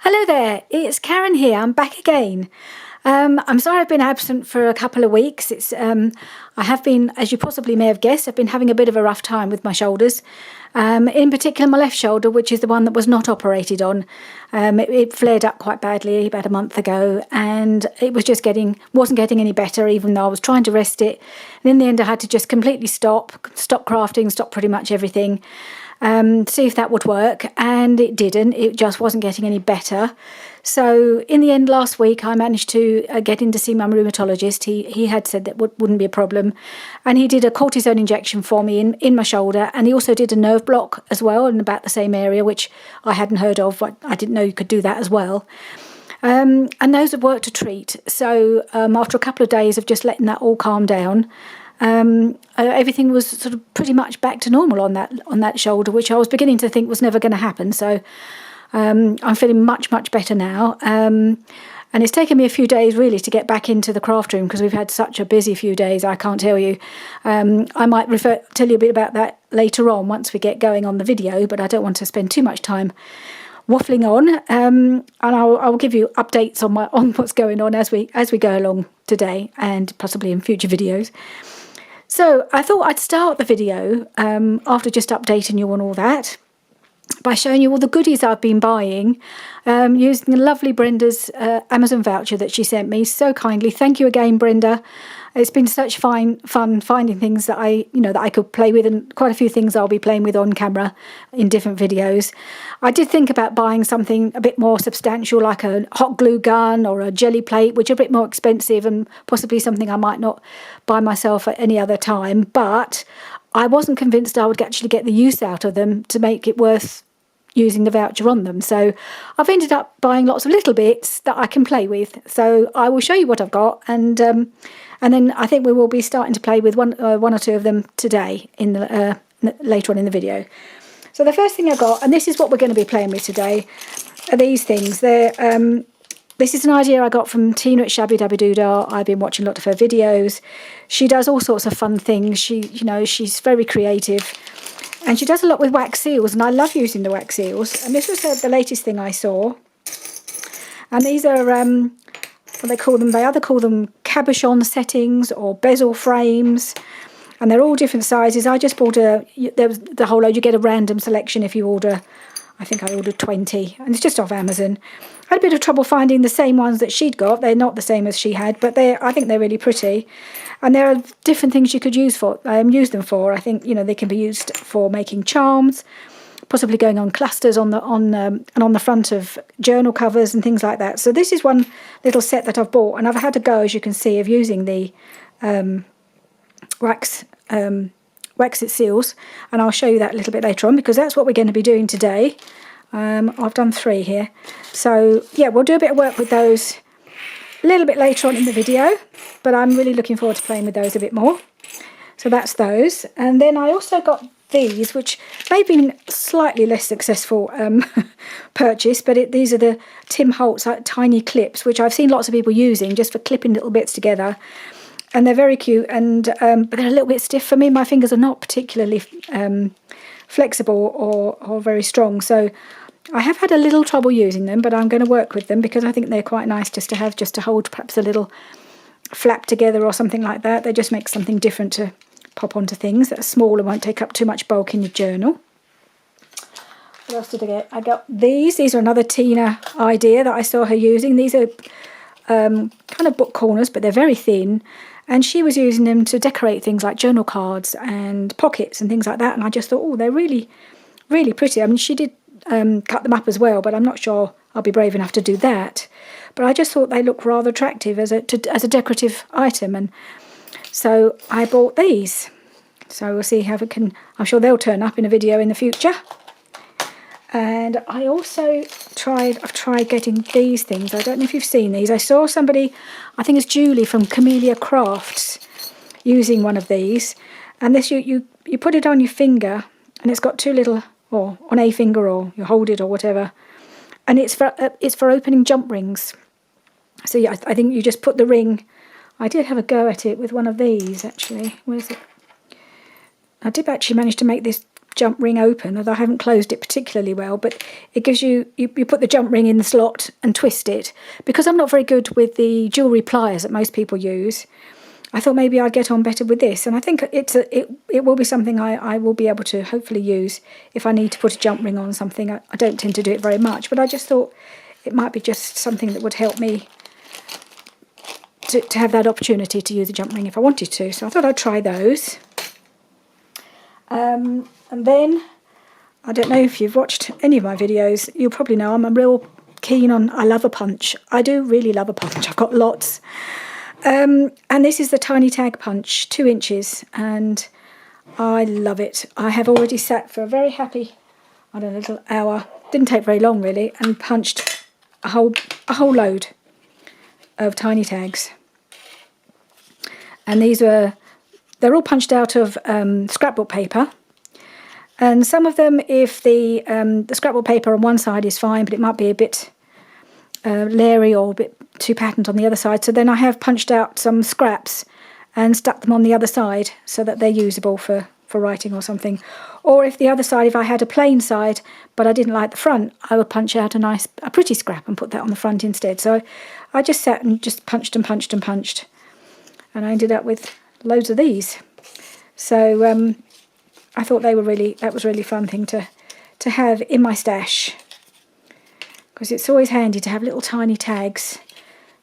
Hello there, it's Karen here. I'm back again. I'm sorry I've been absent for a couple of weeks. I have been, as you possibly may have guessed, I've been having a bit of a rough time with my shoulders. In particular my left shoulder, which is the one that was not operated on. It flared up quite badly about a month ago, and it was just wasn't getting any better, even though I was trying to rest it. And in the end I had to just completely stop crafting, stop pretty much everything. See if that would work, and it didn't. It just wasn't getting any better. So in the end last week I managed to get in to see my rheumatologist. He had said that wouldn't be a problem, and he did a cortisone injection for me in my shoulder, and he also did a nerve block as well in about the same area, which I hadn't heard of. I didn't know you could do that as well. And those have worked a treat. So after a couple of days of just letting that all calm down, everything was sort of pretty much back to normal on that shoulder, which I was beginning to think was never going to happen. So I'm feeling much better now, and it's taken me a few days really to get back into the craft room because we've had such a busy few days. I can't tell you. I might tell you a bit about that later on once we get going on the video, but I don't want to spend too much time waffling on, and I'll give you updates on what's going on as we go along today and possibly in future videos. So I thought I'd start the video after just updating you on all that by showing you all the goodies I've been buying using lovely Brenda's Amazon voucher that she sent me so kindly. Thank you again, Brenda. It's been such fun finding things that I could play with, and quite a few things I'll be playing with on camera in different videos. I did think about buying something a bit more substantial, like a hot glue gun or a jelly plate, which are a bit more expensive and possibly something I might not buy myself at any other time. But I wasn't convinced I would actually get the use out of them to make it worth using the voucher on them. So I've ended up buying lots of little bits that I can play with. So I will show you what I've got, and then I think we will be starting to play with one or two of them today later on in the video. So the first thing I got, and this is what we're going to be playing with today, are these things. This is an idea I got from Tina at Shabbydabbydoodah. I've been watching a lot of her videos. She does all sorts of fun things. She's very creative, and she does a lot with wax seals, and I love using the wax seals. And this was the latest thing I saw. And these are what they call them. They either call them cabochon settings or bezel frames, and they're all different sizes. I just bought there was the whole load. You get a random selection if you order. I think I ordered 20, and it's just off Amazon. I had a bit of trouble finding the same ones that she'd got. They're not the same as she had, but I think they're really pretty. And there are different things you could use them for. I think they can be used for making charms, possibly going on clusters on the front of journal covers and things like that. So this is one little set that I've bought, and I've had a go, as you can see, of using the wax it seals, and I'll show you that a little bit later on because that's what we're going to be doing today. I've done 3 here, so yeah, we'll do a bit of work with those a little bit later on in the video, but I'm really looking forward to playing with those a bit more. So that's those, and then I also got these, which may have been slightly less successful purchase, but these are the Tim Holtz tiny clips, which I've seen lots of people using just for clipping little bits together. And they're very cute, and but they're a little bit stiff for me. My fingers are not particularly flexible or very strong, so I have had a little trouble using them, but I'm going to work with them because I think they're quite nice just to hold perhaps a little flap together or something like that. They just make something different to pop onto things that are small and won't take up too much bulk in your journal. What else did I get? I got these. These are another Tina idea that I saw her using. These are kind of book corners, but they're very thin. And she was using them to decorate things like journal cards and pockets and things like that. And I just thought, oh, they're really, really pretty. I mean, she did cut them up as well, but I'm not sure I'll be brave enough to do that. But I just thought they look rather attractive as a decorative item. And so I bought these. So we'll see how it can. I'm sure they'll turn up in a video in the future. And I also I've tried getting these things. I don't know if you've seen these. I saw somebody, I think it's Julie from Camellia Crafts, using one of these. And this, you put it on your finger, and it's got 2 little, or on a finger, or you hold it or whatever. And it's for opening jump rings. So yeah, I think you just put the ring. I did have a go at it with one of these, actually. Where is it? I did actually manage to make this jump ring open, although I haven't closed it particularly well, but it gives you put the jump ring in the slot and twist it. Because I'm not very good with the jewellery pliers that most people use, I thought maybe I'd get on better with this, and I think it will be something I will be able to hopefully use if I need to put a jump ring on something. I don't tend to do it very much, but I just thought it might be just something that would help me to have that opportunity to use a jump ring if I wanted to. So I thought I'd try those. And then, I don't know if you've watched any of my videos, you'll probably know I'm a real keen on, I love a punch. I do really love a punch. I've got lots. And this is the tiny tag punch, 2 inches, and I love it. I have already sat for a very happy, I don't know, little hour, didn't take very long really, and punched a whole load of tiny tags. And they're all punched out of scrapbook paper. And some of them, if the scrapbook paper on one side is fine, but it might be a bit leery or a bit too patterned on the other side. So then I have punched out some scraps and stuck them on the other side so that they're usable for writing or something. Or if the other side, if I had a plain side but I didn't like the front, I would punch out a pretty scrap and put that on the front instead. So I just sat and just punched and punched and punched, and I ended up with loads of these. So I thought that was really fun thing to have in my stash, because it's always handy to have little tiny tags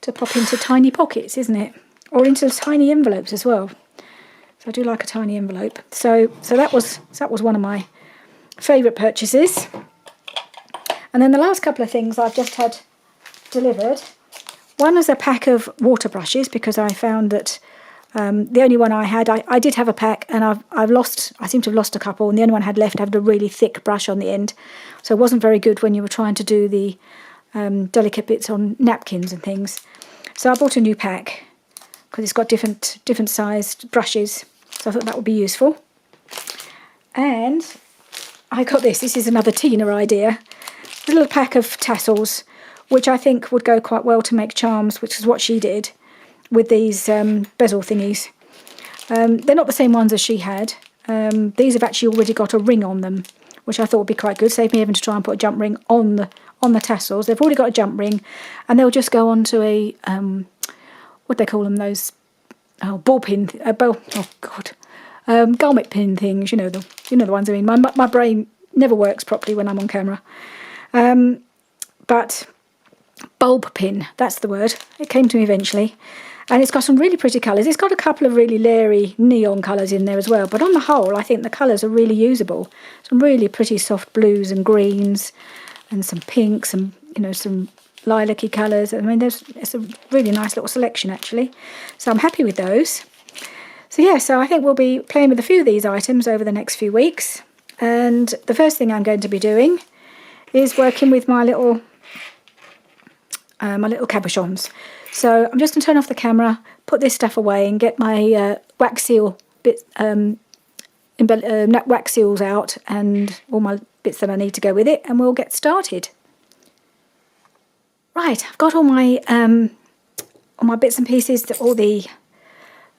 to pop into tiny pockets, isn't it? Or into tiny envelopes as well. So I do like a tiny envelope. So that was one of my favourite purchases. And then the last couple of things I've just had delivered. One was a pack of water brushes, because I found that the only one I had, I did have a pack, and I seem to have lost a couple, and the only one I had left had a really thick brush on the end, so it wasn't very good when you were trying to do the delicate bits on napkins and things. So I bought a new pack because it's got different sized brushes, so I thought that would be useful. And I got this is another Tina idea, a little pack of tassels, which I think would go quite well to make charms, which is what she did with these bezel thingies. They're not the same ones as she had. These have actually already got a ring on them, which I thought would be quite good. Save me having to try and put a jump ring on the tassels. They've already got a jump ring, and they'll just go onto a what do they call them? Those ball pin, garment pin things. You know the ones I mean. My brain never works properly when I'm on camera. But bulb pin, that's the word. It came to me eventually. And it's got some really pretty colours. It's got a couple of really leery neon colours in there as well. But on the whole, I think the colours are really usable. Some really pretty soft blues and greens, and some pinks, and some lilac-y colours. I mean, it's a really nice little selection actually. So I'm happy with those. So yeah, so I think we'll be playing with a few of these items over the next few weeks. And the first thing I'm going to be doing is working with my little cabochons. So I'm just going to turn off the camera, put this stuff away, and get my wax seal bits, wax seals out, and all my bits that I need to go with it, and we'll get started. Right, I've got all my bits and pieces, all the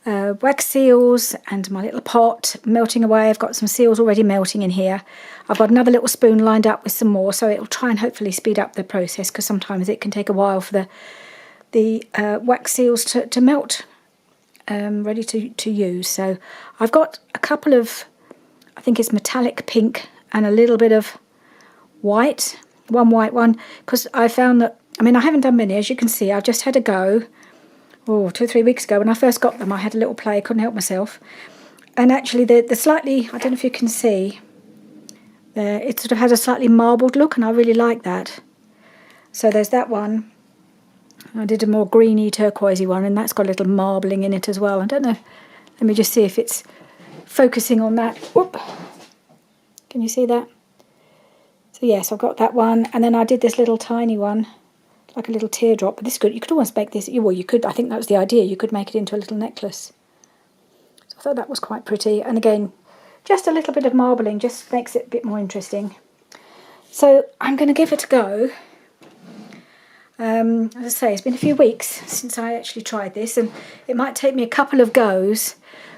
wax seals and my little pot melting away. I've got some seals already melting in here. I've got another little spoon lined up with some more, so it'll try and hopefully speed up the process, because sometimes it can take a while for the wax seals to melt, ready to use. So I've got a couple of, I think it's metallic pink and a little bit of white, one white one, because I found that, I mean, I haven't done many, as you can see. I've just had a go, 2 or 3 weeks ago when I first got them. I had a little play, couldn't help myself. And actually the slightly, I don't know if you can see, it sort of has a slightly marbled look, and I really like that. So there's that one. I did a more greeny turquoisey one, and that's got a little marbling in it as well. I don't know, let me just see if it's focusing on that. Whoop. Can you see that? So yes, I've got that one, and then I did this little tiny one, like a little teardrop. But this could, you could almost make this, well, you could, I think that was the idea, you could make it into a little necklace. So I thought that was quite pretty, and again, just a little bit of marbling just makes it a bit more interesting. So I'm going to give it a go. As I say, it's been a few weeks since I actually tried this, and it might take me a couple of goes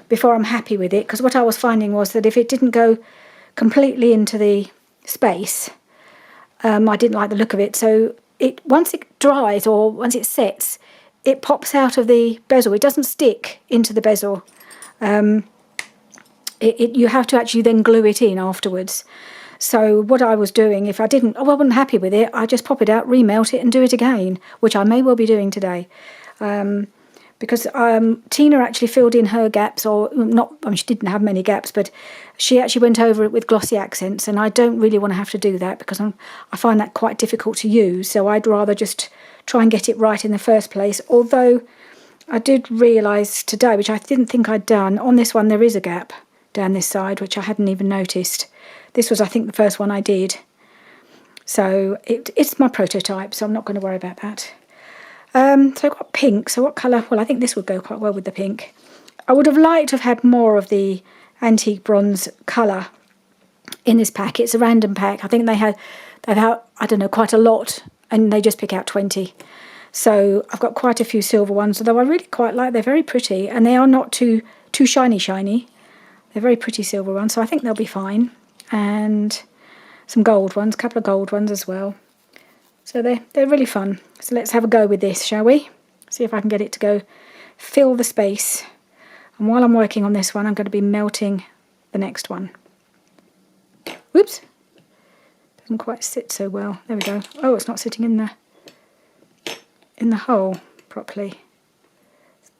before I'm happy with it, because what I was finding was that if it didn't go completely into the space. I didn't like the look of it, so once it dries or once it sets, it pops out of the bezel. It doesn't stick into the bezel. You have to actually then glue it in afterwards. So what I was doing, if I wasn't happy with it, I just pop it out, remelt it and do it again, which I may well be doing today. Because Tina actually filled in her gaps, or not, I mean, she didn't have many gaps, but she actually went over it with glossy accents, and I don't really want to have to do that because I find that quite difficult to use, so I'd rather just try and get it right in the first place. Although I did realise today, which I didn't think I'd done, on this one there is a gap down this side, which I hadn't even noticed. This was, I think, the first one I did. So it's my prototype, so I'm not going to worry about that. So I've got pink. So what colour? Well, I think this would go quite well with the pink. I would have liked to have had more of the antique bronze colour in this pack. It's a random pack. I think they've had, I don't know, quite a lot, and they just pick out 20. So I've got quite a few silver ones, although I really quite like. They're very pretty, and they are not too shiny. They're very pretty silver ones, so I think they'll be fine. And some gold ones, a couple of gold ones as well. So they're really fun. So let's have a go with this, shall we? See if I can get it to go fill the space. And while I'm working on this one, I'm going to be melting the next one. Whoops. Doesn't quite sit so well. There we go. Oh, it's not sitting in the hole properly.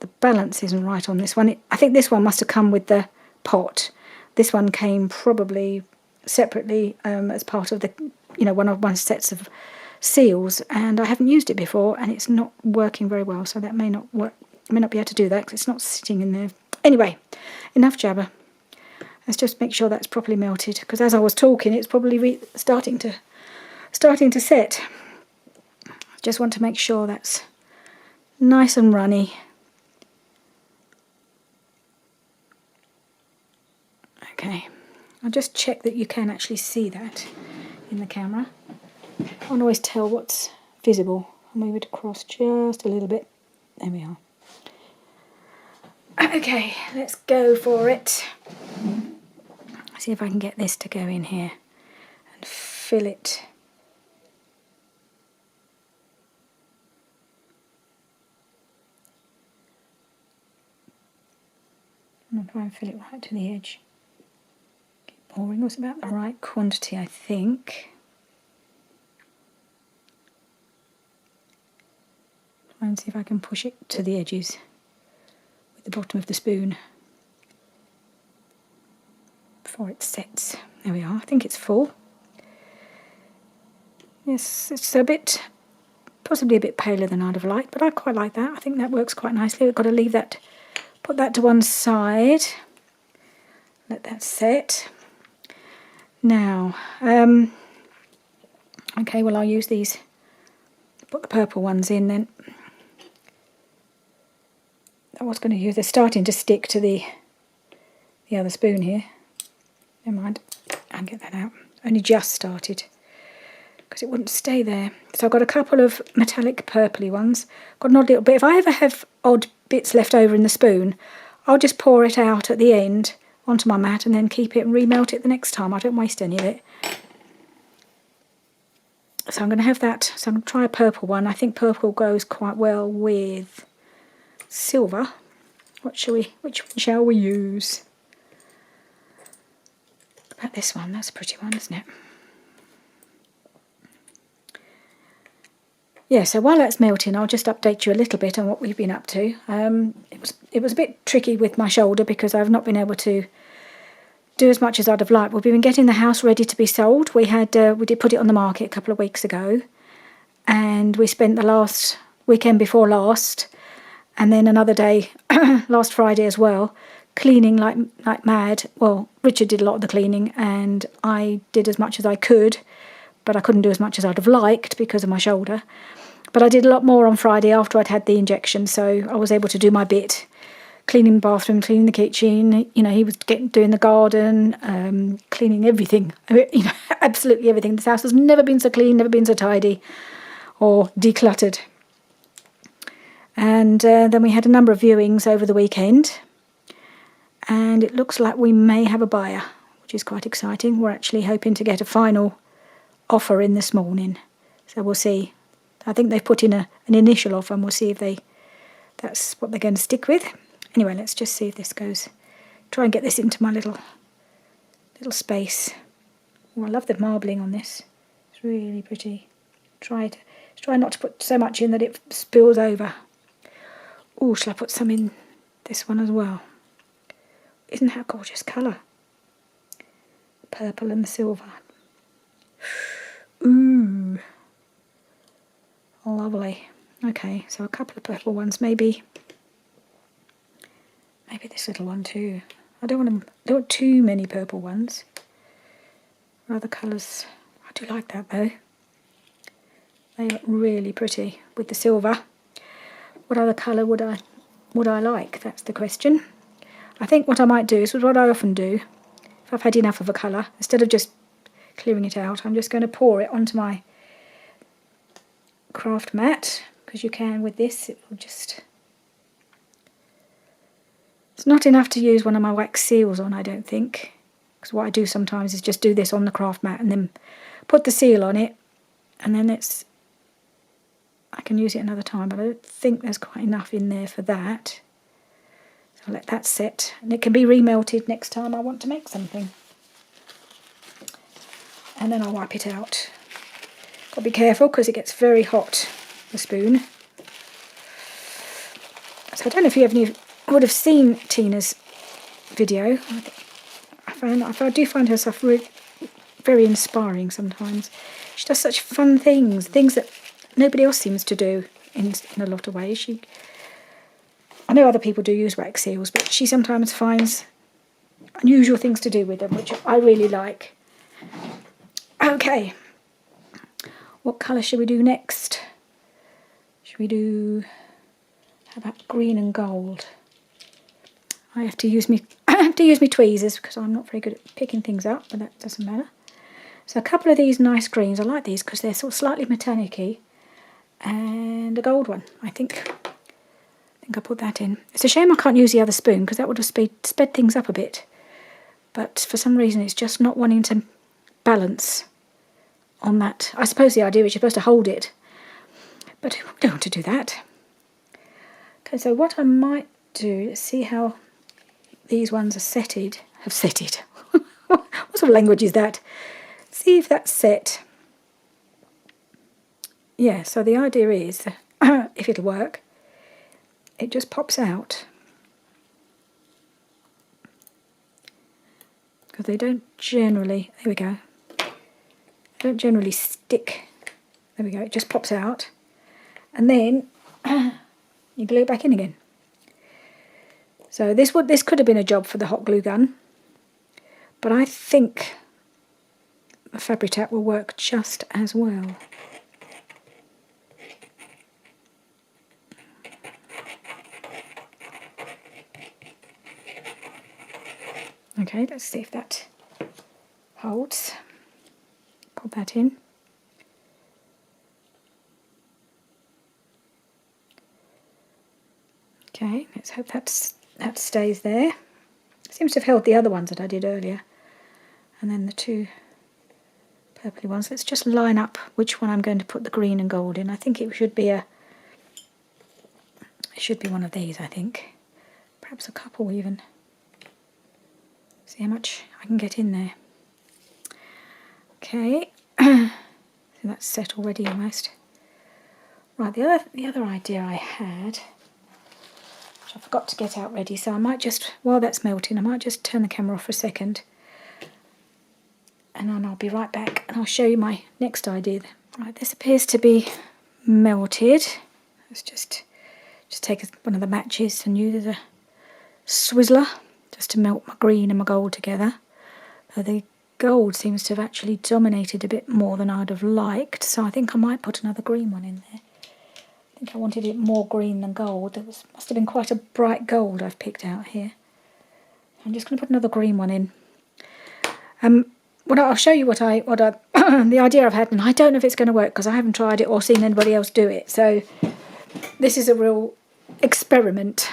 The balance isn't right on this one. I think this one must have come with the pot. This one came probably separately as part of the, one of my sets of seals, and I haven't used it before, and it's not working very well, so that may not work. I may not be able to do that because it's not sitting in there. Anyway, enough jabber. Let's just make sure that's properly melted, because as I was talking, it's probably starting to set. I just want to make sure that's nice and runny. Okay, I'll just check that you can actually see that in the camera. I can't always tell what's visible. I'll move it across just a little bit. There we are. Okay, let's go for it. See if I can get this to go in here and fill it. I'm going to try and fill it right to the edge. Keep pouring. It was about the right quantity, I think. Try and see if I can push it to the edges with the bottom of the spoon before it sets. There we are. I think it's full. Yes, it's possibly a bit paler than I'd have liked, but I quite like that. I think that works quite nicely. We've got to leave that, put that to one side, let that set. Now, okay, well I'll use these, put the purple ones in then. I was going to use, they're starting to stick to the other spoon here. Never mind, I'll get that out. Only just started, because it wouldn't stay there. So I've got a couple of metallic purpley ones. Got an odd little bit. If I ever have odd bits left over in the spoon, I'll just pour it out at the end onto my mat and then keep it and remelt it the next time. I don't waste any of it. So I'm going to have that. So I'm going to try a purple one. I think purple goes quite well with silver. Which one shall we use? What about this one? That's a pretty one, isn't it? Yeah, so while that's melting, I'll just update you a little bit on what we've been up to. It was a bit tricky with my shoulder because I've not been able to do as much as I'd have liked. We've been getting the house ready to be sold. We did put it on the market a couple of weeks ago, and we spent the last weekend before last, and then another day last Friday as well, cleaning like mad. Well, Richard did a lot of the cleaning, and I did as much as I could, but I couldn't do as much as I'd have liked because of my shoulder. But I did a lot more on Friday after I'd had the injection, so I was able to do my bit. Cleaning the bathroom, cleaning the kitchen, he was doing the garden, cleaning everything, absolutely everything. This house has never been so clean, never been so tidy or decluttered. And then we had a number of viewings over the weekend, and it looks like we may have a buyer, which which is quite exciting. We're actually hoping to get a final offer in this morning, so we'll see. I think they've put in an initial offer, and we'll see if that's what they're going to stick with. Anyway, let's just see if this goes. Try and get this into my little space. Oh, I love the marbling on this. It's really pretty. Try not to put so much in that it spills over. Oh, shall I put some in this one as well? Isn't that a gorgeous colour? The purple and the silver. Ooh. Lovely. Okay, so a couple of purple ones, maybe this little one too. I don't want too many purple ones. Other colours. I do like that though. They look really pretty with the silver. What other colour would I like? That's the question. I think what I might do is what I often do. If I've had enough of a colour, instead of just clearing it out, I'm just going to pour it onto my craft mat, because you can with this. It will just... It's not enough to use one of my wax seals on, I don't think. Because what I do sometimes is just do this on the craft mat and then put the seal on it, and then I can use it another time, but I don't think there's quite enough in there for that. So I'll let that set, and it can be remelted next time I want to make something. And then I'll wipe it out. Got to be careful because it gets very hot, the spoon. So I don't know if you would have seen Tina's video. I do find her stuff very inspiring sometimes. She does such fun things that nobody else seems to do in a lot of ways. I know other people do use wax seals, but she sometimes finds unusual things to do with them, which I really like. Okay, what colour should we do next? Should we do, how about green and gold? I have to use me tweezers because I'm not very good at picking things up, but that doesn't matter. So a couple of these nice greens. I like these because they're sort of slightly metallic-y, and a gold one. I think I put that in. It's a shame I can't use the other spoon because that would have sped things up a bit. But for some reason it's just not wanting to balance on that. I suppose the idea is you're supposed to hold it, but I don't want to do that. Okay, so what I might do, let's see how these ones have setted. What sort of language is that? See if that's set. Yeah, so the idea is, if it'll work, it just pops out. Because they don't generally, there we go, they don't generally stick. There we go, it just pops out. And then you glue it back in again. So this could have been a job for the hot glue gun, but I think the Fabri-Tac will work just as well. Okay, let's see if that holds. Put that in. Okay, let's hope that stays there. Seems to have held the other ones that I did earlier. And then the two purpley ones. Let's just line up which one I'm going to put the green and gold in. I think it should be one of these, I think. Perhaps a couple even. See how much I can get in there. Okay. So that's set already almost. Right, the other idea I had, which I forgot to get out ready, so I might just, while that's melting, I might just turn the camera off for a second, and then I'll be right back and I'll show you my next idea. Right, this appears to be melted. Let's just take one of the matches and use a Swizzler just to melt my green and my gold together. The gold seems to have actually dominated a bit more than I'd have liked, so I think I might put another green one in there. I think I wanted it more green than gold. There must have been quite a bright gold I've picked out here. I'm just going to put another green one in. I'll show you what the idea I've had, and I don't know if it's going to work because I haven't tried it or seen anybody else do it. So this is a real experiment.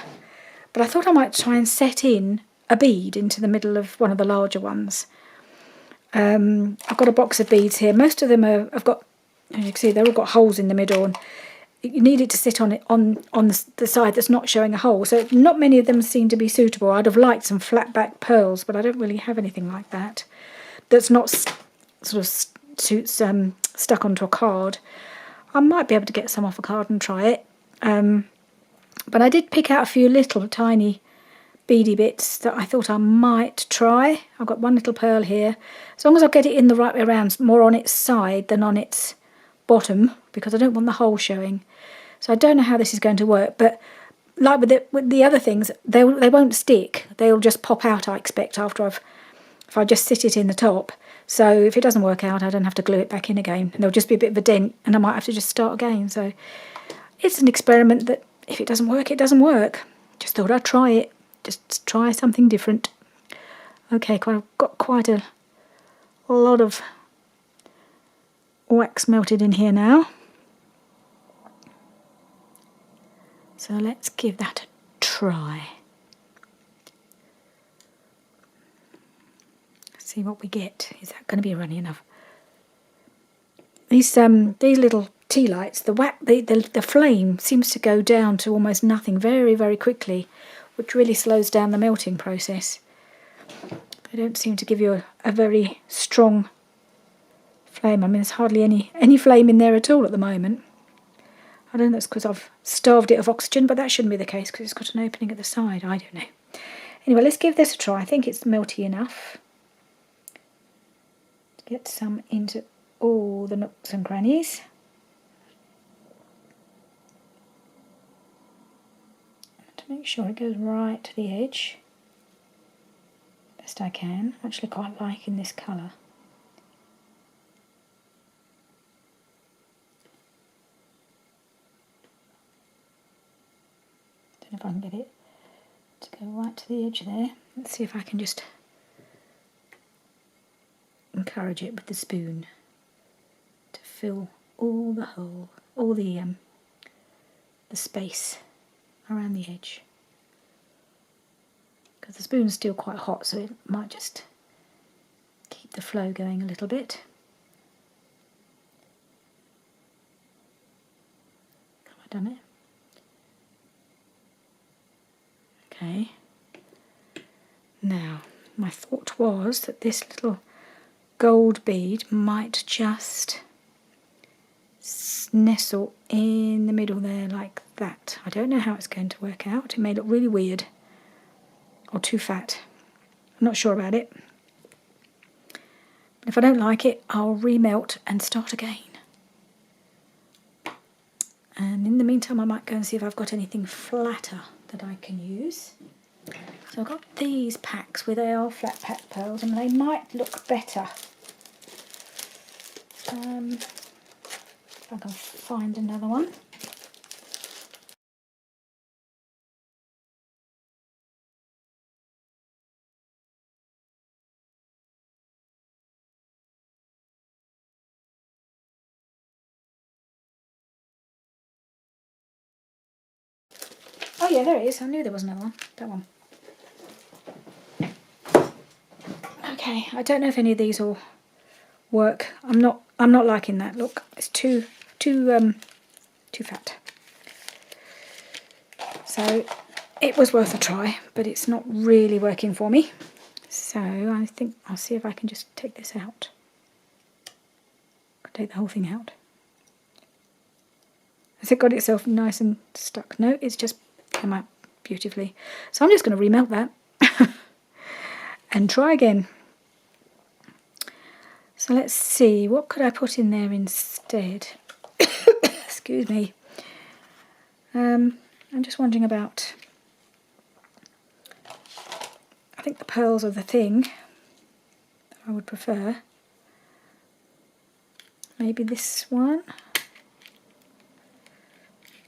But I thought I might try and set in a bead into the middle of one of the larger ones I've got a box of beads here. Most of them I've got, as you can see, they've all got holes in the middle, and you need it to sit on it on the side that's not showing a hole. So not many of them seem to be suitable. I'd have liked some flat back pearls, but I don't really have anything like that. That's not sort of suits stuck onto a card. I might be able to get some off a card and try it. But I did pick out a few little tiny beady bits that I thought I might try. I've got one little pearl here. As long as I get it in the right way around, more on its side than on its bottom, because I don't want the hole showing. So I don't know how this is going to work, but like with the other things, they won't stick. They'll just pop out, I expect, if I just sit it in the top. So if it doesn't work out, I don't have to glue it back in again. And there'll just be a bit of a dent, and I might have to just start again. So it's an experiment that if it doesn't work, it doesn't work. Just thought I'd try it. Just try something different. Okay, I've got quite a lot of wax melted in here now. So let's give that a try. See what we get. Is that going to be runny enough? These little tea lights, the flame seems to go down to almost nothing very, very quickly, which really slows down the melting process. They don't seem to give you a very strong flame. I mean, there's hardly any flame in there at all at the moment. I don't know, that's because I've starved it of oxygen, but that shouldn't be the case because it's got an opening at the side. I don't know. Anyway, let's give this a try. I think it's melty enough to get some into all the nooks and crannies. To make sure it goes right to the edge. Best I can. I'm actually quite liking this colour. Don't know if I can get it to go right to the edge there. Let's see if I can just encourage it with the spoon to fill all the hole, all the space around the edge. Because the spoon's still quite hot, so it might just keep the flow going a little bit. Have I done it? Okay. Now, my thought was that this little gold bead might just nestle in the middle there like that. I don't know how it's going to work out. It may look really weird or too fat. I'm not sure about it. But if I don't like it, I'll remelt and start again. And in the meantime, I might go and see if I've got anything flatter that I can use. So I've got these packs where they are flat pack pearls, and they might look better. If I can find another one. Oh yeah, there it is. I knew there was another one. That one. Okay, I don't know if any of these will work. I'm not liking that look. It's too fat. So it was worth a try, but it's not really working for me. So I think I'll see if I can just take this out. Take the whole thing out. Has it got itself nice and stuck? No, it's just come out beautifully. So I'm just going to remelt that and try again. So let's see, what could I put in there instead? Excuse me. I'm just wondering about, I think the pearls are the thing that I would prefer. Maybe this one.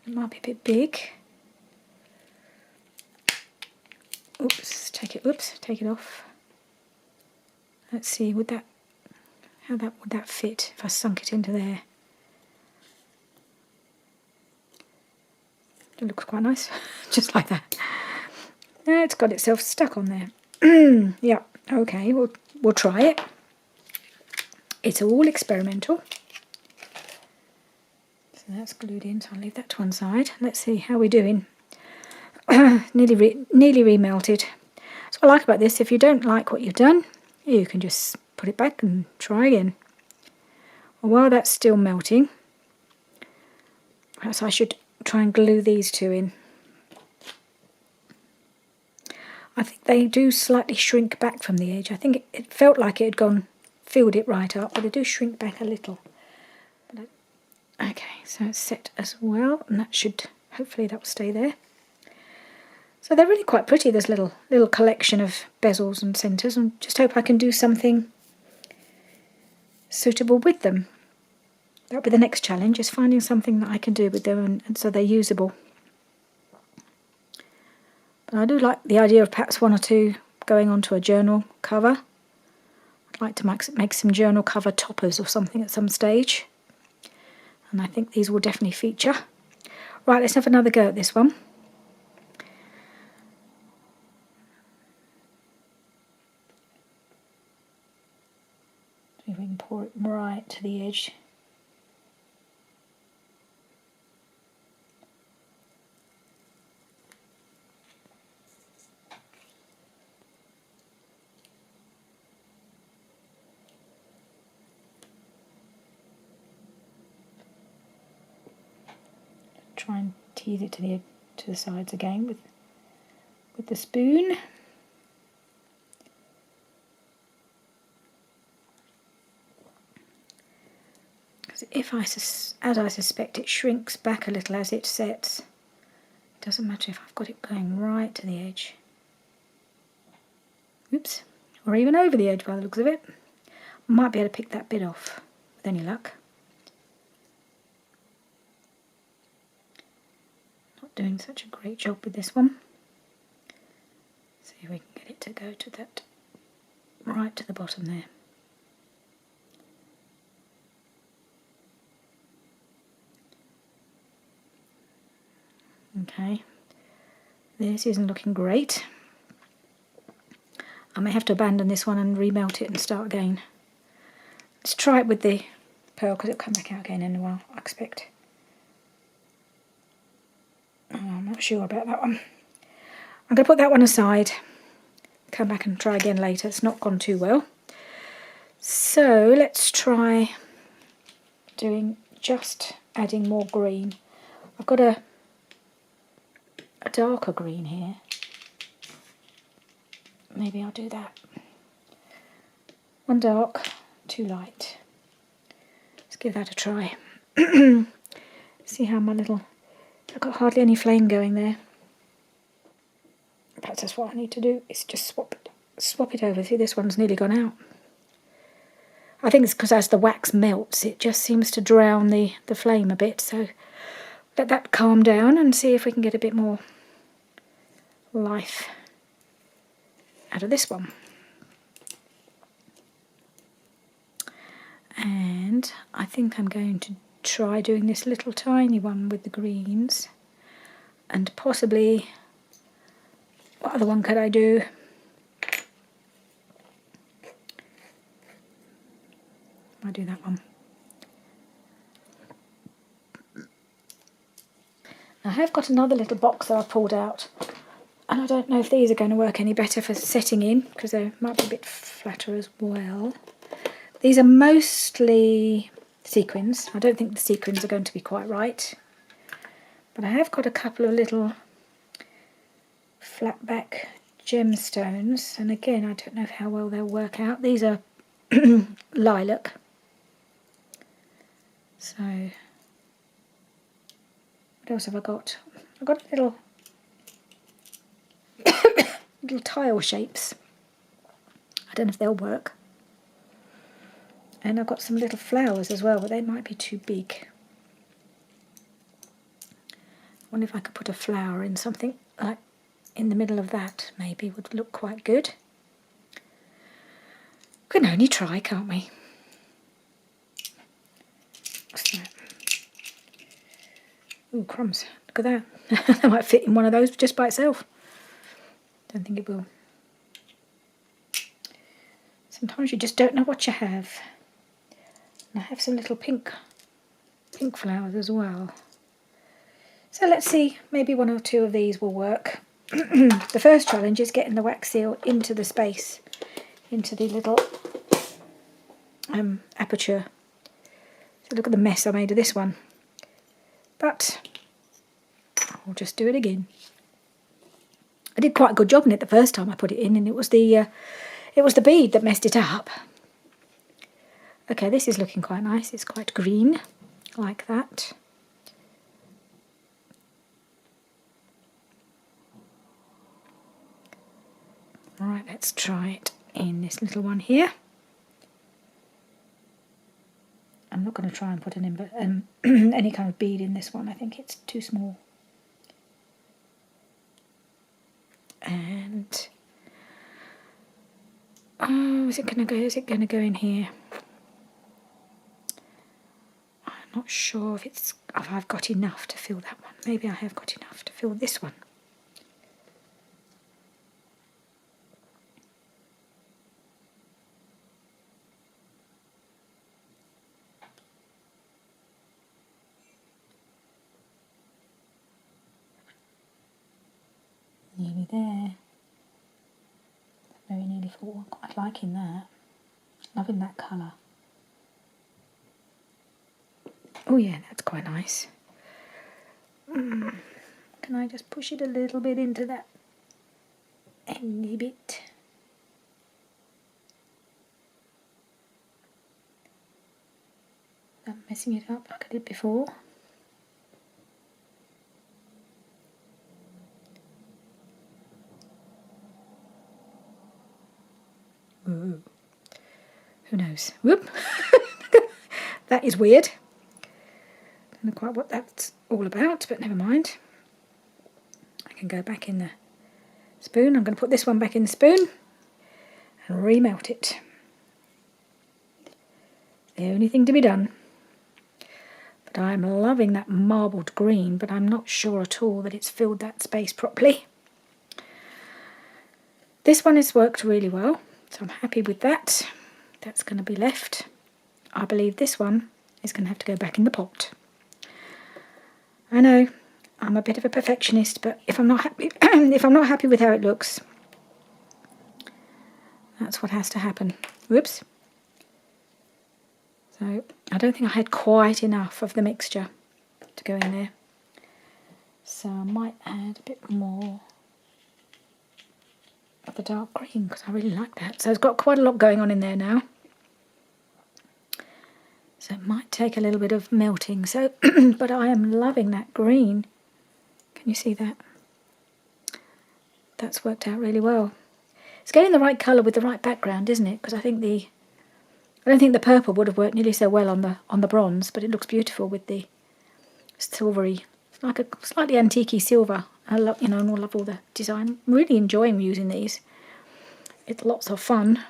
It might be a bit big. Oops, take it off. Let's see, would that fit if I sunk it into there? It looks quite nice, just like that. It's got itself stuck on there. Yeah, okay, we'll try it. It's all experimental. So that's glued in, so I'll leave that to one side. Let's see how we're doing. nearly remelted. So what I like about this, if you don't like what you've done, you can just put it back and try again. Well, while that's still melting, perhaps I should try and glue these two in. I think they do slightly shrink back from the edge. I think it felt like it had filled it right up, but they do shrink back a little. Okay, so it's set as well, and that should, hopefully that will stay there. So they're really quite pretty, this little collection of bezels and centres, and just hope I can do something suitable with them. That'll be the next challenge, is finding something that I can do with them and so they're usable. But I do like the idea of perhaps one or two going onto a journal cover. I'd like to make some journal cover toppers or something at some stage. And I think these will definitely feature. Right, let's have another go at this one. See if we can pour it right to the edge. Try and tease it to the sides again with the spoon. Because as I suspect, it shrinks back a little as it sets. It doesn't matter if I've got it going right to the edge. Oops, or even over the edge by the looks of it. Might be able to pick that bit off with any luck. Not doing such a great job with this one. See if we can get it to go to that, right to the bottom there. Okay, this isn't looking great. I may have to abandon this one and remelt it and start again. Let's try it with the pearl because it'll come back out again in a while, I expect. Oh, I'm not sure about that one. I'm going to put that one aside, come back and try again later. It's not gone too well. So let's try just adding more green. I've got a darker green here. Maybe I'll do that. One dark, two light. Let's give that a try. See how I've got hardly any flame going there. Perhaps that's what I need to do, is just swap it over. See, this one's nearly gone out. I think it's because as the wax melts, it just seems to drown the flame a bit. So let that calm down and see if we can get a bit more life out of this one. And I think I'm going to try doing this little tiny one with the greens, and possibly, what other one could I do? I'll do that one. I have got another little box that I pulled out, and I don't know if these are going to work any better for setting in, because they might be a bit flatter as well. These are mostly sequins. I don't think the sequins are going to be quite right, but I have got a couple of little flat back gemstones, and again I don't know how well they'll work out. These are lilac. So what else have I got? I've got little little tile shapes. I don't know if they'll work. And I've got some little flowers as well, but they might be too big. I wonder if I could put a flower in something like in the middle of that, maybe would look quite good. We can only try, can't we? What's that? Ooh, crumbs. Look at that. That might fit in one of those just by itself. Don't think it will. Sometimes you just don't know what you have. And I have some little pink flowers as well. So let's see, maybe one or two of these will work. The first challenge is getting the wax seal into the space, into the little aperture. So look at the mess I made of this one. But I'll just do it again. I did quite a good job on it the first time I put it in, and it was the bead that messed it up. Okay, this is looking quite nice. It's quite green, like that. Right, let's try it in this little one here. I'm not going to try and put any kind of bead in this one. I think it's too small. And oh, is it going to go? Is it going to go in here? I'm not sure if I've got enough to fill that one. Maybe I have got enough to fill this one. Nearly there. Very nearly full. Quite liking that. Loving that colour. Oh yeah, that's quite nice. Can I just push it a little bit into that endy bit? Not messing it up like I did before. Ooh. Who knows? Whoop! That is weird. Don't know quite what that's all about, but never mind. I can go back in the spoon. I'm going to put this one back in the spoon and remelt it. The only thing to be done. But I'm loving that marbled green, but I'm not sure at all that it's filled that space properly. This one has worked really well, so I'm happy with that. That's going to be left. I believe this one is going to have to go back in the pot. I know I'm a bit of a perfectionist, but if I'm not happy, if I'm not happy with how it looks, that's what has to happen. Whoops. So I don't think I had quite enough of the mixture to go in there. So I might add a bit more of the dark green because I really like that. So it's got quite a lot going on in there now. So it might take a little bit of melting. So, but I am loving that green. Can you see that? That's worked out really well. It's getting the right colour with the right background, isn't it? Because I don't think the purple would have worked nearly so well on the bronze, but it looks beautiful with the silvery. It's like a slightly antique-y silver. I love, and I love all the design. I'm really enjoying using these. It's lots of fun.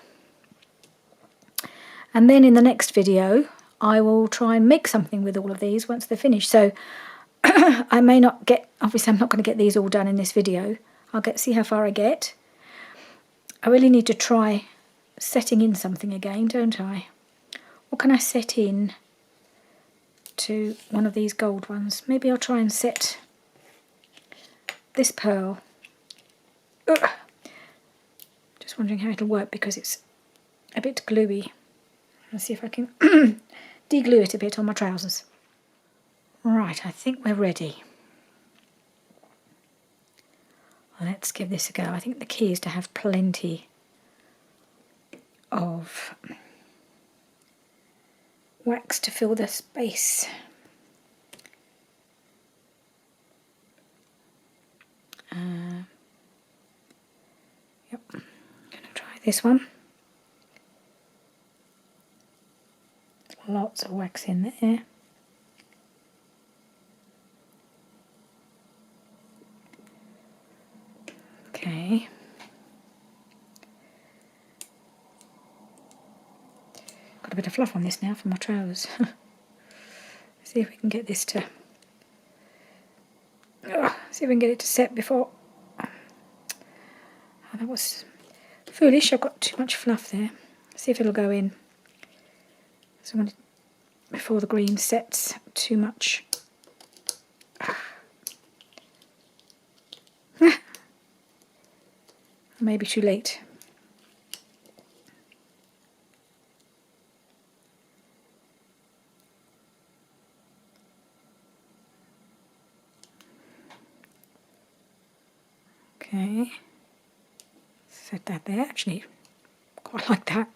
And then in the next video, I will try and make something with all of these once they're finished. So I may not get, obviously I'm not going to get these all done in this video. I'll see how far I get. I really need to try setting in something again, don't I? What can I set in to one of these gold ones? Maybe I'll try and set this pearl. Ugh. Just wondering how it'll work because it's a bit gluey. Let's see if I can de-glue it a bit on my trousers. Right, I think we're ready. Let's give this a go. I think the key is to have plenty of wax to fill the space. Yep, I'm going to try this one. Lots of wax in there. Okay. Got a bit of fluff on this now for my trousers. See if we can get this to... see if we can get it to set before... Oh, that was foolish. I've got too much fluff there. See if it'll go in. So I'm going to before the green sets too much. Maybe too late. Okay, set that there. Actually, quite like that.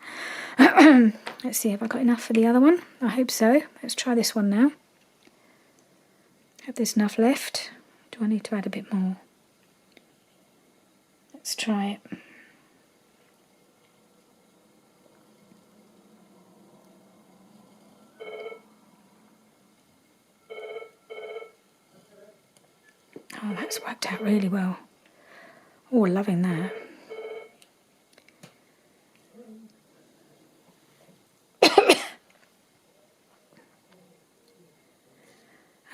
Let's see, have I got enough for the other one? I hope so. Let's try this one now. Have this enough left? Do I need to add a bit more? Let's try it. Oh, that's worked out really well. Oh, loving that.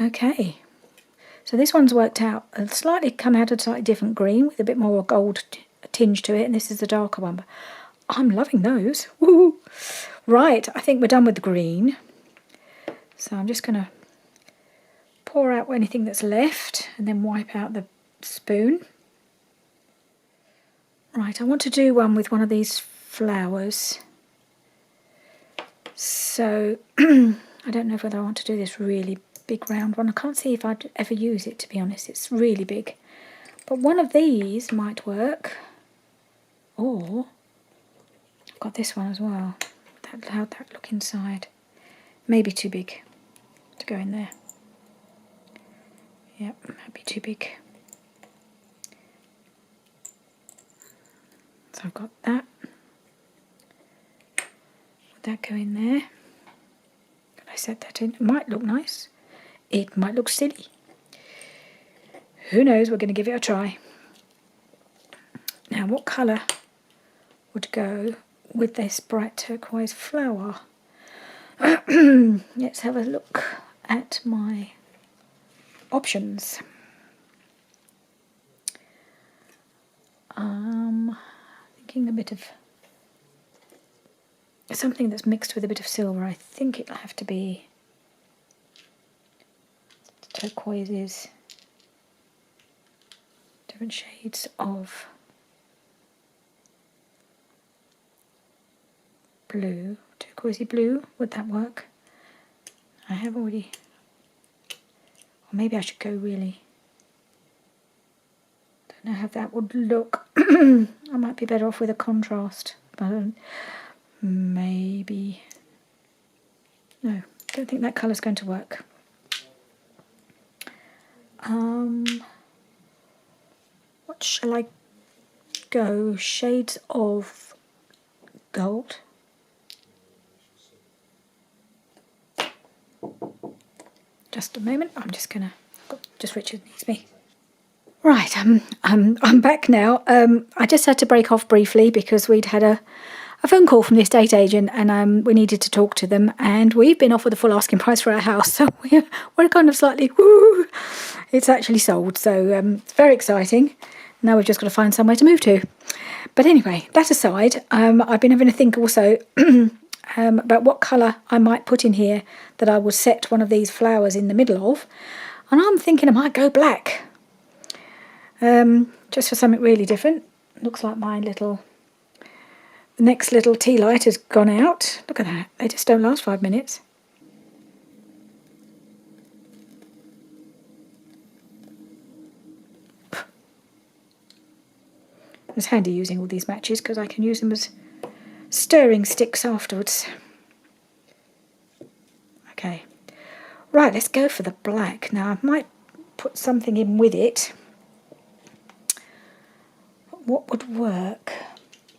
Okay, so this one's worked out. It's slightly come out a slightly different green with a bit more gold tinge to it, and this is the darker one. But I'm loving those. Woo! Right, I think we're done with the green. So I'm just going to pour out anything that's left and then wipe out the spoon. Right, I want to do one with one of these flowers. So I don't know whether I want to do this really big round one. I can't see if I'd ever use it, to be honest. It's really big. But one of these might work. Or I've got this one as well. How'd that look inside? Maybe too big to go in there. Yep, might be too big. So I've got that. Would that go in there? Can I set that in? It might look nice. It might look silly. Who knows? We're going to give it a try. Now, what colour would go with this bright turquoise flower? Let's have a look at my options. Thinking a bit of something that's mixed with a bit of silver. I think it'll have to be turquoises, different shades of blue, turquoisey blue. Would that work? I have already, or maybe I should go really, don't know how that would look. I might be better off with a contrast, but maybe, no, don't think that colour's going to work. What shall I go? Shades of gold. Just a moment. I'm just gonna. Just Richard needs me. Right. I'm back now. I just had to break off briefly because we'd had a phone call from the estate agent, and we needed to talk to them, and we've been offered the full asking price for our house, so we're kind of slightly woo. It's actually sold, so it's very exciting. Now we've just got to find somewhere to move to. But anyway, that aside, I've been having a think also about what colour I might put in here that I would set one of these flowers in the middle of, and I'm thinking I might go black, just for something really different. Looks like my little. The next little tea light has gone out. Look at that. They just don't last 5 minutes. It's handy using all these matches because I can use them as stirring sticks afterwards. Okay. Right, let's go for the black. Now, I might put something in with it. But what would work?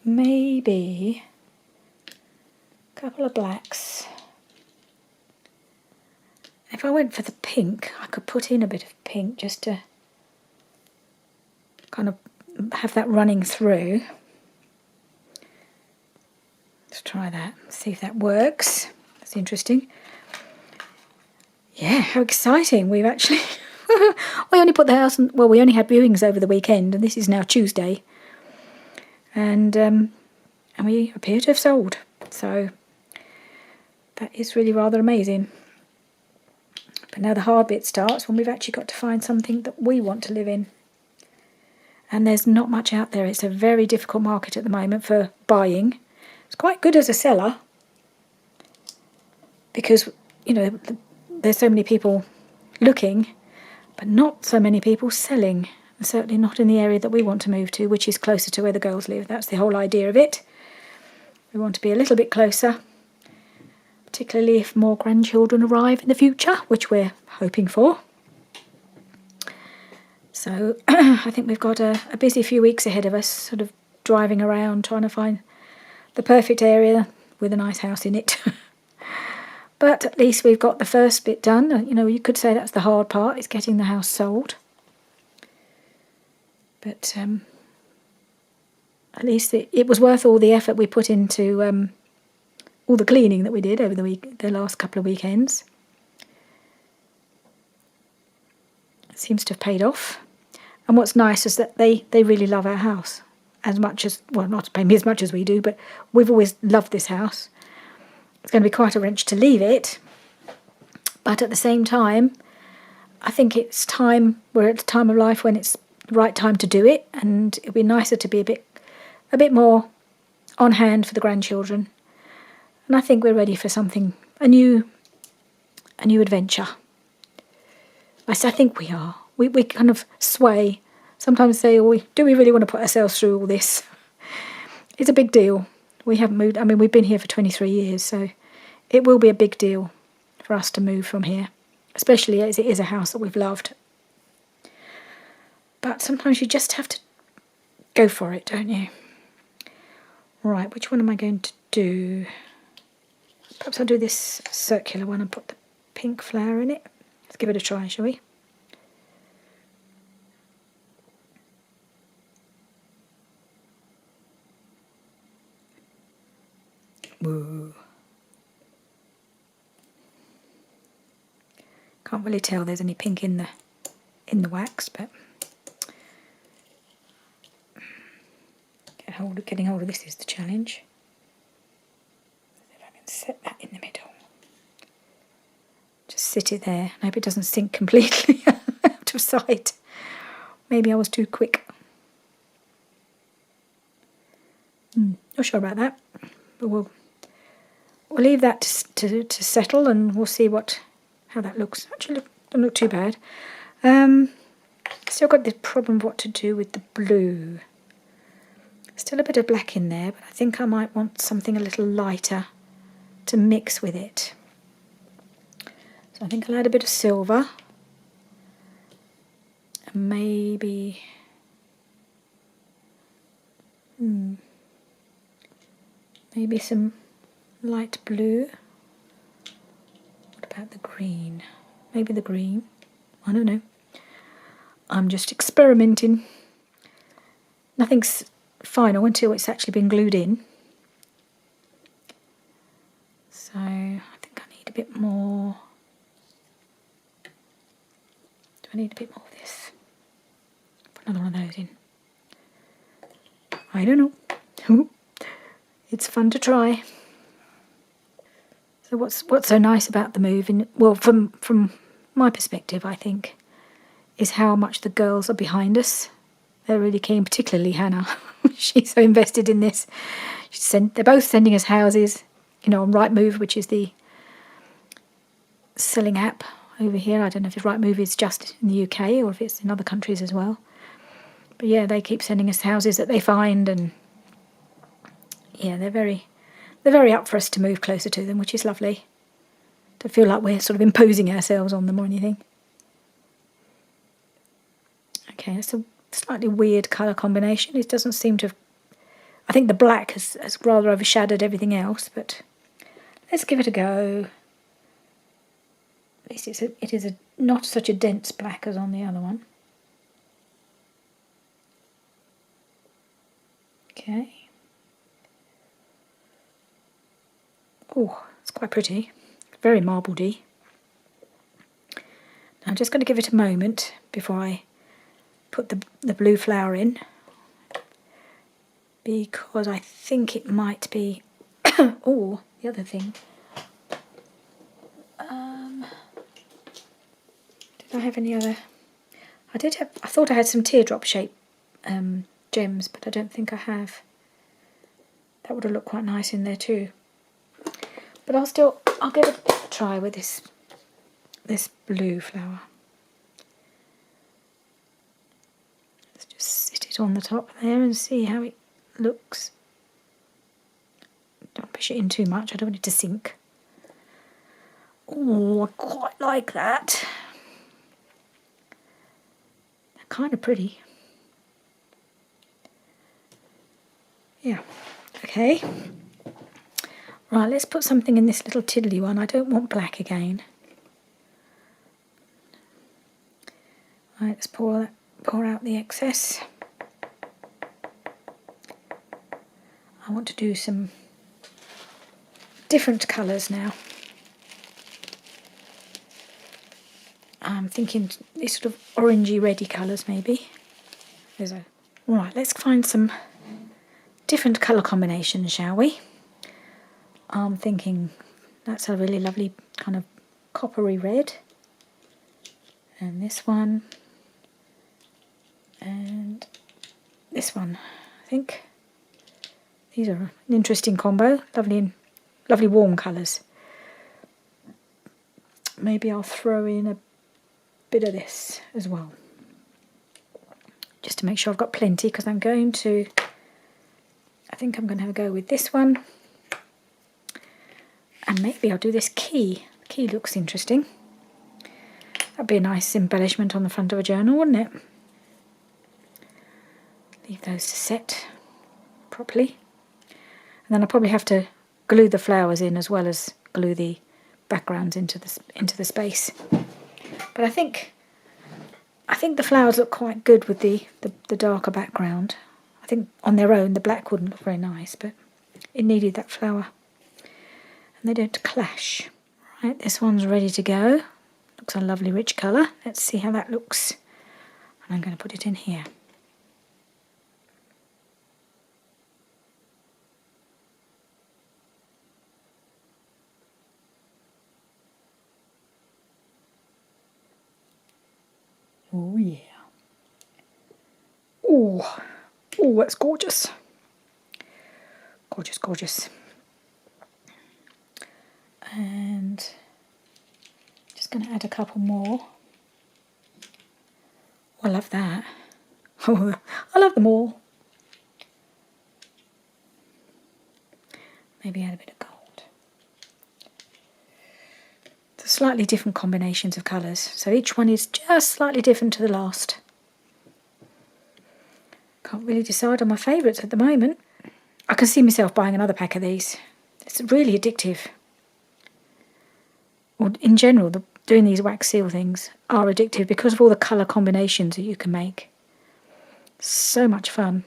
Maybe a couple of blacks. If I went for the pink, I could put in a bit of pink just to kind of have that running through. Let's try that, see if that works. That's interesting. Yeah, how exciting. We've actually, we only put the house, well, we only had viewings over the weekend, and this is now Tuesday. And we appear to have sold. So, 'Cause I don't know if I want to do this really big round one. I can't see if I'd ever use it, to be honest. Maybe I should go really, don't think that colour's going to work. Maybe. No, don't think that colour's going to work. That is really rather amazing. But now the hard bit starts when we've actually got to find something that we want to live in. And there's not much out there. It's a very difficult market at the moment for buying. It's quite good as a seller because, you know, there's so many people looking, but not so many people selling. And certainly not in the area that we want to move to, which is closer to where the girls live. That's the whole idea of it. We want to be a little bit closer, particularly if more grandchildren arrive in the future, which we're hoping for. So I think we've got a busy few weeks ahead of us, sort of driving around trying to find the perfect area with a nice house in it. But at least we've got the first bit done. You know, you could say that's the hard part, is getting the house sold. But at least it was worth all the effort we put into all the cleaning that we did over the last couple of weekends. It seems to have paid off. And what's nice is that they really love our house as much as, well, not maybe as much as we do, but we've always loved this house. It's going to be quite a wrench to leave it. But at the same time, I think it's time, we're at a time of life when it's the right time to do it, and it'd be nicer to be a bit more on hand for the grandchildren. And I think we're ready for something, a new adventure. I think we are. We kind of sway. Sometimes say, oh, do we really want to put ourselves through all this? It's a big deal. We haven't moved. I mean, we've been here for 23 years, so it will be a big deal for us to move from here, especially as it is a house that we've loved. But sometimes you just have to go for it, don't you? Right, which one am I going to do? Perhaps I'll do this circular one and put the pink flower in it. Let's give it a try, shall we? Whoa. Can't really tell there's any pink in the wax, but getting hold of this is the challenge. If I can set that in the middle. Just sit it there. I hope it doesn't sink completely out of sight. Maybe I was too quick. Not sure about that, but we'll leave that to settle, and we'll see how that looks. Actually, doesn't look too bad. Still got the problem of what to do with the blue. Still a bit of black in there, but I think I might want something a little lighter to mix with it. So I think I'll add a bit of silver. And maybe some light blue. What about the green? Maybe the green. I don't know. I'm just experimenting. Nothing's final until it's actually been glued in. So I think I need a bit more. Do I need a bit more of this? Put another one of those in. I don't know. It's fun to try. So what's so nice about the move, well, from my perspective, I think, is how much the girls are behind us. They're really keen, particularly Hannah. She's so invested in this. They're both sending us houses, on Rightmove, which is the selling app over here. I don't know if Rightmove is just in the UK or if it's in other countries as well. But yeah, they keep sending us houses that they find, and yeah, they're very up for us to move closer to them, which is lovely. To feel like we're sort of imposing ourselves on them or anything. Okay, that's a slightly weird colour combination. It doesn't seem to have... I think the black has rather overshadowed everything else, but let's give it a go. At least it is not such a dense black as on the other one. Okay. Oh, it's quite pretty. Very marbledy. Now I'm just going to give it a moment before I put the blue flower in, because I think it might be... oh, the other thing have any other? I thought I had some teardrop shape gems, but I don't think I have. That would have looked quite nice in there too. But I'll give it a try with this blue flower. Let's just sit it on the top there and see how it looks. Don't push it in too much, I don't want it to sink. Oh, I quite like that. They're kind of pretty. Yeah, okay. Right, let's put something in this little tiddly one. I don't want black again. Right, let's pour out the excess. I want to do some different colours now. I'm thinking these sort of orangey reddy colours maybe. Right, let's find some different colour combinations, shall we? I'm thinking that's a really lovely kind of coppery red. And this one. And this one, I think. These are an interesting combo. Lovely warm colours. Maybe I'll throw in a bit of this as well. Just to make sure I've got plenty, because I think I'm going to have a go with this one. And maybe I'll do this key. The key looks interesting. That'd be a nice embellishment on the front of a journal, wouldn't it? Leave those to set properly. And then I'll probably have to glue the flowers in as well as glue the backgrounds into the space. But I think the flowers look quite good with the darker background. I think on their own the black wouldn't look very nice, but it needed that flower. And they don't clash. Right, this one's ready to go. Looks a lovely rich colour. Let's see how that looks. And I'm going to put it in here. Oh yeah. Oh, that's gorgeous. Gorgeous, gorgeous. And just going to add a couple more. Oh, I love that. Oh, I love them all. Maybe add a bit of gold. So slightly different combinations of colours. So each one is just slightly different to the last. Can't really decide on my favourites at the moment. I can see myself buying another pack of these. It's really addictive. Or in general, doing these wax seal things are addictive because of all the colour combinations that you can make. So much fun.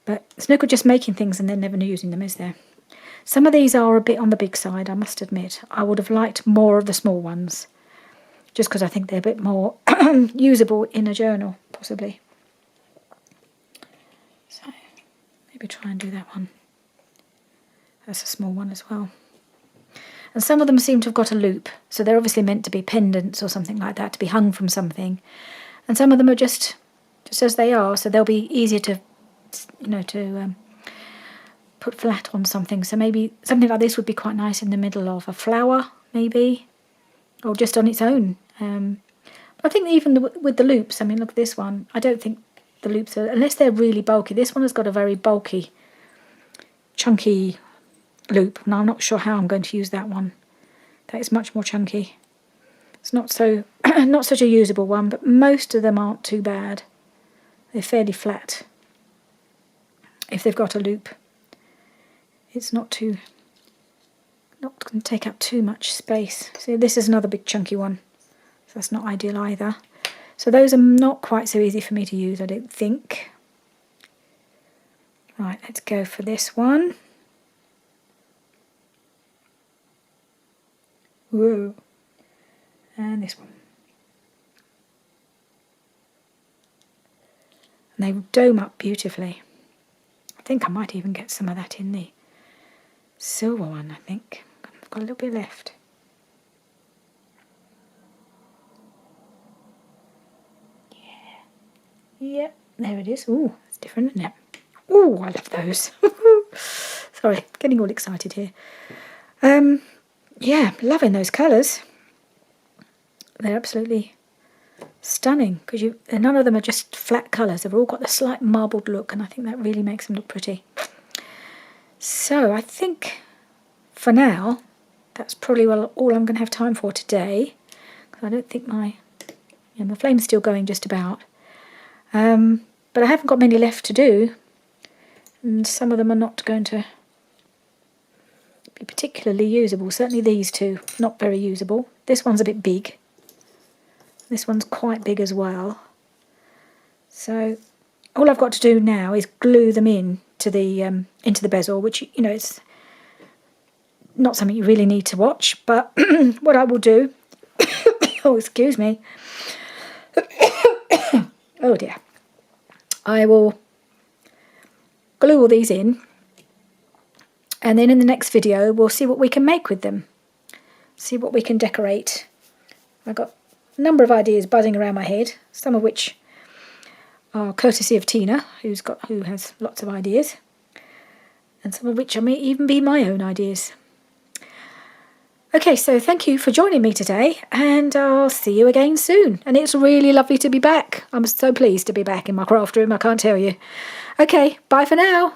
But it's no good just making things and then never using them, is there? Some of these are a bit on the big side, I must admit. I would have liked more of the small ones, just because I think they're a bit more usable in a journal, possibly. So, maybe try and do that one. That's a small one as well. And some of them seem to have got a loop, so they're obviously meant to be pendants or something like that, to be hung from something. And some of them are just as they are, so they'll be easier to, put flat on something. So maybe something like this would be quite nice in the middle of a flower, maybe, or just on its own. I think even with the loops, I mean, look at this one. I don't think the loops are, unless they're really bulky. This one has got a very bulky, chunky loop. Now I'm not sure how I'm going to use that one. That is much more chunky. It's not such a usable one, but most of them aren't too bad. They're fairly flat. If they've got a loop, it's not going to take up too much space. So this is another big chunky one. So that's not ideal either. So those are not quite so easy for me to use, I don't think. Right, let's go for this one. Whoa. And this one. And they dome up beautifully. I think I might even get some of that in the silver one, I think. I've got a little bit left. Yep, there it is. Ooh, it's different, isn't it? Ooh, I love those. Sorry, getting all excited here. Yeah, loving those colours. They're absolutely stunning because none of them are just flat colours. They've all got the slight marbled look, and I think that really makes them look pretty. So I think for now that's probably all I'm going to have time for today. I don't think my flame's still going just about. But I haven't got many left to do, and some of them are not going to be particularly usable. Certainly these two, not very usable. This one's a bit big. This one's quite big as well. So all I've got to do now is glue them into the bezel, which, you know, it's not something you really need to watch. But what I will do, oh, excuse me. Oh dear. I will glue all these in, and then in the next video we'll see what we can make with them. See what we can decorate. I've got a number of ideas buzzing around my head, some of which are courtesy of Tina, who has lots of ideas, and some of which may even be my own ideas. Okay, so thank you for joining me today, and I'll see you again soon. And it's really lovely to be back. I'm so pleased to be back in my craft room, I can't tell you. Okay, bye for now.